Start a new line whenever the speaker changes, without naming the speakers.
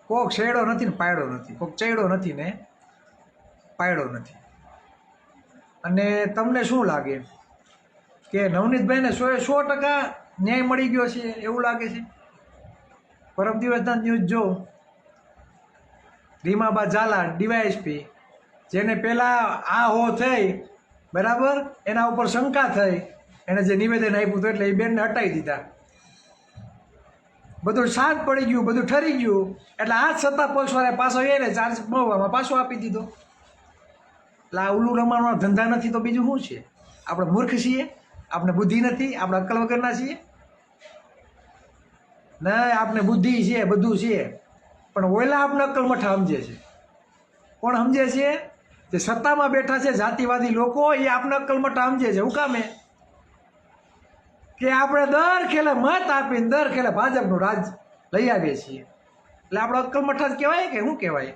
કોક છેડો નથી ને પાયડો નથી, કોક ચડ્યો નથી ને પાયડો નથી. અને તમને શું લાગે કે નવનીતભાઈને 100% ન્યાય મળી ગયો છે એવું લાગે છે? પરમ દિવસના ન્યૂઝ જો રીમાબા ઝાલા ડીવાયએસપી, જેને પહેલાં આ હો થઈ બરાબર, એના ઉપર શંકા થઈ, એણે જે નિવેદન આપ્યું હતું એટલે એ બેનને હટાવી દીધા. બધું શાંત પડી ગયું, બધું ઠરી ગયું, એટલે આ જ સત્તા પક્ષવાળાએ પાછો એને ચાર્જ મળવામાં પાછો આપી દીધો. એટલે આ ઉલ્લુ રમાડવાનો ધંધા નથી તો બીજું શું છે? આપણે મૂર્ખ છીએ? આપણે બુદ્ધિ નથી? આપણે અક્કલ વગરના છીએ? નહીં, આપણે બુદ્ધિ છે, બધું છે, પણ ઓલા આપણે અક્કલ મઠા સમજે છે. કોણ સમજે છે? જે સત્તામાં બેઠા છે જાતિવાદી લોકો, એ આપણે અક્કલ મઠા સમજે છે. હું કામે કે આપણે દર ખેલે મત આપીને દર ખેલે ભાજપનું રાજ લઈ આવીએ છીએ, એટલે આપણે અક્કલ મઠા જ કહેવાય કે શું કહેવાય?